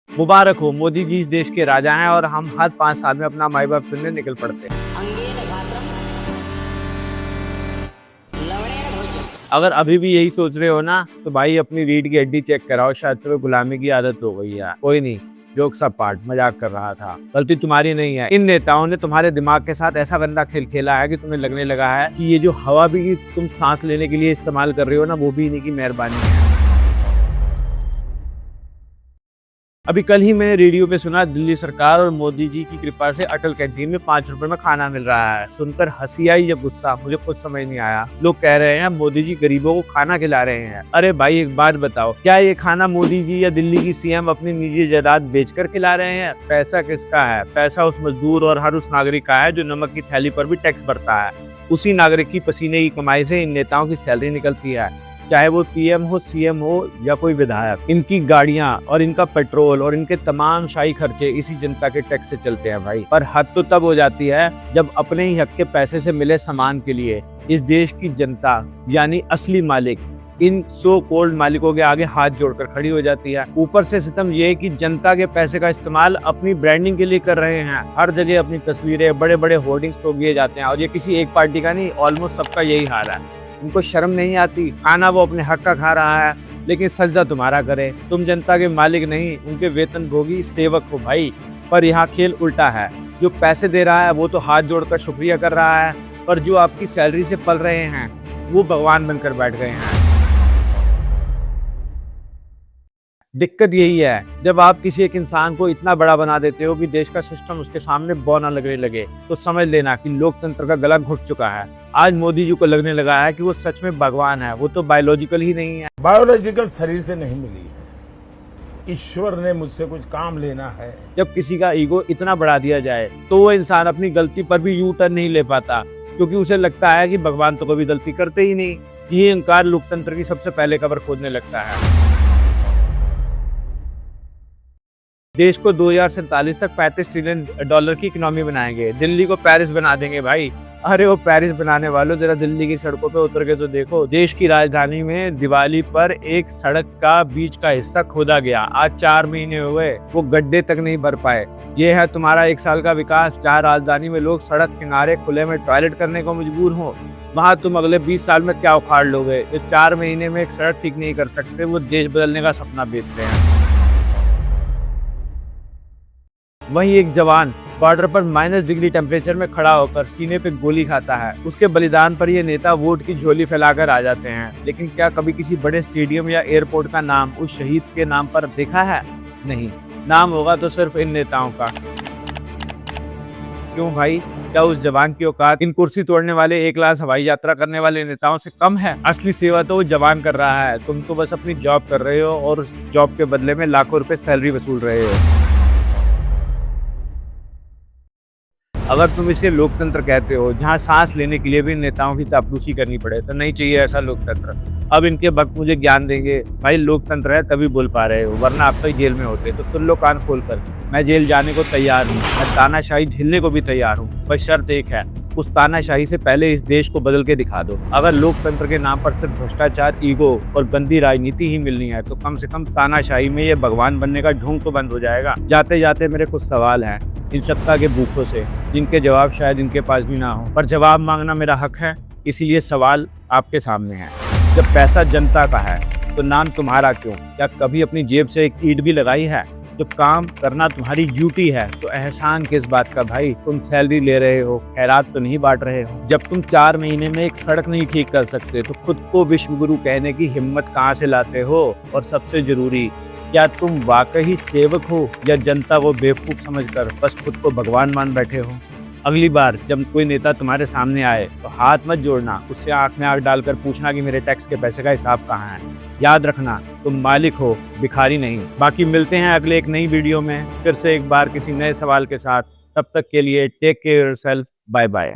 मुबारक हो, मोदी जी इस देश के राजा हैं और हम हर 5 साल में अपना माई बाप चुनने निकल पड़ते हैं। अगर अभी भी यही सोच रहे हो ना, तो भाई अपनी रीढ़ की हड्डी चेक कराओ, शायद तुम्हें गुलामी की आदत हो गई है। कोई नहीं, जोक सब पार्ट, मजाक कर रहा था। गलती तुम्हारी नहीं है, इन नेताओं ने तुम्हारे दिमाग के साथ ऐसा गंदा खेल खेला है कि तुम्हें लगने लगा है कि ये जो हवा भी तुम सांस लेने के लिए इस्तेमाल कर रहे हो ना, वो भी इन्हीं की मेहरबानी है। अभी कल ही मैंने रेडियो पे सुना, दिल्ली सरकार और मोदी जी की कृपा से अटल कैंटीन में 5 रुपए में खाना मिल रहा है। सुनकर हंसी आई या गुस्सा, मुझे कुछ समझ नहीं आया। लोग कह रहे हैं मोदी जी गरीबों को खाना खिला रहे हैं। अरे भाई एक बात बताओ, क्या ये खाना मोदी जी या दिल्ली की सीएम अपनी निजी जायदाद बेचकर खिला रहे हैं? पैसा किसका है? पैसा उस मजदूर और हर उस नागरिक का है जो नमक की थैली पर भी टैक्स भरता है। उसी नागरिक की पसीने की कमाई से इन नेताओं की सैलरी निकलती है, चाहे वो पीएम हो, सीएम हो या कोई विधायक। इनकी गाड़ियां और इनका पेट्रोल और इनके तमाम शाही खर्चे इसी जनता के टैक्स से चलते हैं भाई। पर हद तो तब हो जाती है जब अपने ही हक के पैसे से मिले सामान के लिए इस देश की जनता यानी असली मालिक इन सो कॉल्ड मालिकों के आगे हाथ जोड़कर खड़ी हो जाती है। ऊपर से सितम ये कि जनता के पैसे का इस्तेमाल अपनी ब्रांडिंग के लिए कर रहे हैं। हर जगह अपनी तस्वीरें, बड़े बड़े होर्डिंग्स तो दिए जाते हैं, और ये किसी एक पार्टी का नहीं, ऑलमोस्ट सबका यही हाल है। उनको शर्म नहीं आती? खाना वो अपने हक का खा रहा है, लेकिन सजदा तुम्हारा करे। तुम जनता के मालिक नहीं, उनके वेतन भोगी सेवक हो भाई। पर यहाँ खेल उल्टा है, जो पैसे दे रहा है वो तो हाथ जोड़कर शुक्रिया कर रहा है, पर जो आपकी सैलरी से पल रहे हैं वो भगवान बनकर बैठ गए हैं। दिक्कत यही है, जब आप किसी एक इंसान को इतना बड़ा बना देते हो कि देश का सिस्टम उसके सामने बौना लगने लगे, तो समझ लेना कि लोकतंत्र का गला घुट चुका है। आज मोदी जी को लगने लगा है कि वो सच में भगवान है। वो तो बायोलॉजिकल ही नहीं है। बायोलॉजिकल शरीर से नहीं मिली है, ईश्वर ने मुझसे कुछ काम लेना है। जब किसी का ईगो इतना बढ़ा दिया जाए तो वो इंसान अपनी गलती पर भी यू टर्न नहीं ले पाता, क्योंकि उसे लगता है कि भगवान तो कभी गलती करते ही नहीं। ये अहंकार लोकतंत्र की सबसे पहले कब्र खोदने लगता है। देश को 2047 तक $35 ट्रिलियन की इकोनॉमी बनाएंगे, दिल्ली को पेरिस बना देंगे भाई। अरे वो पेरिस बनाने वालों, जरा दिल्ली की सड़कों पे उतर के तो देखो। देश की राजधानी में दिवाली पर एक सड़क का बीच का हिस्सा खोदा गया, आज 4 महीने हुए, वो गड्ढे तक नहीं भर पाए। ये है तुम्हारा 1 साल का विकास, जहाँ राजधानी में लोग सड़क किनारे खुले में टॉयलेट करने को मजबूर हो, वहाँ तुम अगले 20 साल में क्या उखाड़ लोगे? जो 4 महीने में एक सड़क ठीक नहीं कर सकते, वो देश बदलने का सपना बेचते हैं। वहीं एक जवान बॉर्डर पर -डिग्री टेम्परेचर में खड़ा होकर सीने पे गोली खाता है। उसके बलिदान पर ये नेता वोट की झोली फैलाकर आ जाते हैं। लेकिन क्या कभी किसी बड़े स्टेडियम या एयरपोर्ट का नाम उस शहीद के नाम पर देखा है? नहीं, नाम होगा तो सिर्फ इन नेताओं का। क्यों भाई, क्या उस जवान की औकात इन कुर्सी तोड़ने वाले 1 लाख हवाई यात्रा करने वाले नेताओं से कम है? असली सेवा तो वो जवान कर रहा है, तुम तो बस अपनी जॉब कर रहे हो और उस जॉब के बदले में लाखों रुपए सैलरी वसूल रहे हो। अगर तुम इसे लोकतंत्र कहते हो, जहां सांस लेने के लिए भी नेताओं की चापलूसी करनी पड़े, तो नहीं चाहिए ऐसा लोकतंत्र। अब इनके वक्त मुझे ज्ञान देंगे, भाई लोकतंत्र है तभी बोल पा रहे हो, वरना आप तो ही जेल में होते। तो सुन लो कान खोलकर, मैं जेल जाने को तैयार हूँ, मैं तानाशाही झेलने को भी तैयार हूँ, बस शर्त एक है, उस तानाशाही से पहले इस देश को बदल के दिखा दो। अगर लोकतंत्र के नाम पर सिर्फ भ्रष्टाचार, ईगो और गंदी राजनीति ही मिलनी है, तो कम से कम तानाशाही में ये भगवान बनने का ढोंग तो बंद हो जाएगा। जाते जाते मेरे कुछ सवाल हैं इन सत्ता के भूखों से, जिनके जवाब शायद इनके पास भी ना हो, पर जवाब मांगना मेरा हक है, इसीलिए सवाल आपके सामने है। जब पैसा जनता का है तो नाम तुम्हारा क्यों? क्या कभी अपनी जेब से एक ईंट भी लगाई है? जब काम करना तुम्हारी ड्यूटी है तो एहसान किस बात का भाई? तुम सैलरी ले रहे हो, खैरात तो नहीं बांट रहे हो। जब तुम 4 महीने में एक सड़क नहीं ठीक कर सकते तो खुद को विश्व गुरु कहने की हिम्मत कहाँ से लाते हो? और सबसे जरूरी, क्या तुम वाकई सेवक हो या जनता को बेवकूफ समझकर बस खुद को भगवान मान बैठे हो? अगली बार जब कोई नेता तुम्हारे सामने आए तो हाथ मत जोड़ना, उससे आंख में आंख डालकर पूछना कि मेरे टैक्स के पैसे का हिसाब कहाँ है। याद रखना, तुम मालिक हो, भिखारी नहीं। बाकी मिलते हैं अगले एक नई वीडियो में फिर से एक बार किसी नए सवाल के साथ। तब तक के लिए take care yourself, bye bye.